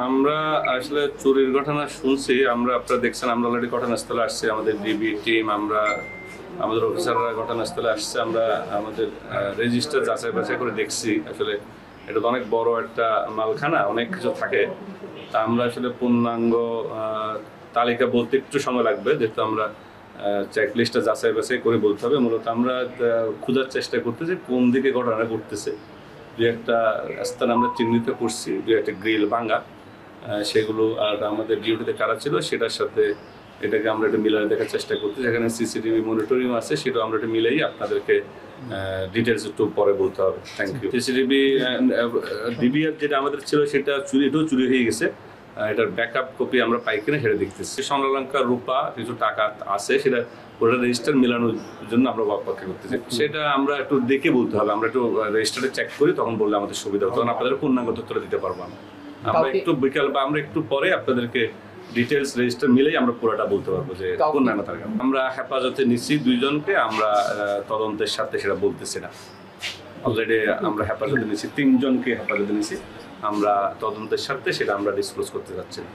আমরা আসলে চুরির ঘটনা শুনছি, আপনারা দেখছেন আমরা অলরেডি ঘটনাস্থলে আসছি, আমাদের ডিবি টিম, আমাদের অফিসাররা ঘটনাস্থলে আসছে। আমরা আমাদের রেজিস্টার যাচাই বাছাই করে দেখছি, আসলে এটা তো অনেক বড় একটা মালখানা, অনেক কিছু থাকে। তা আমরা আসলে পূর্ণাঙ্গ তালিকা বলতে একটু সময় লাগবে, যেহেতু আমরা চেকলিস্টটা যাচাই বাছাই করে বলতে হবে। মূলত আমরা খোঁজার চেষ্টা করতেছি কোন দিকে ঘটনা ঘটতেছে। দু একটা স্থান আমরা চিহ্নিত করছি, দু একটা গ্রিল ভাঙা, সেগুলো আর আমাদের ডিউটিতে কারা ছিল সেটার সাথে এটাকে আমরা একটু মিলাই দেখার চেষ্টা করতেছি। যেখানে সিসিটিভি মনিটরিং আছে, সেটাও আমরা একটু মিলাই আপনাদেরকে ডিটেলস একটু পরে বলতে হবে। Thank you. সিসিটিভি ডিবিআর যেটা আমাদের ছিল সেটা এটাও চুরি হয়ে গেছে। এটার ব্যাকআপ কপি আমরা পাই কিনা সেটা দেখতেছি। স্বর্ণালঙ্কার রূপা কিছু টাকা আছে, সেটা ওটা রেজিস্টার মেলানোর জন্য আমরা অপেক্ষা করতেছি। সেটা আমরা একটু দেখে বলতে হবে, আমরা একটু রেজিস্টারে চেক করি, তখন বললে আমাদের সুবিধা হবে, তখন আপনাদের পূর্ণাঙ্গ তথ্য দিতে পারবো। আমরা একটু বিকাল বা আমরা একটু পরে আপনাদেরকে ডিটেলস রেজিস্টার মিলেই আমরা পুরোটা বলতে পারবো যে পূর্ণাঙ্গ তালিকা। আমরা হেফাজতে নিচ্ছি 2 জনকে, আমরা তদন্তের সাথে সেটা বলতেছি না। অলরেডি আমরা হেফাজতে নিচ্ছি 3 জনকে হেফাজতে নিচ্ছি, আমরা তদন্তের সাথে সেটা আমরা ডিসক্লোজ করতে যাচ্ছি না।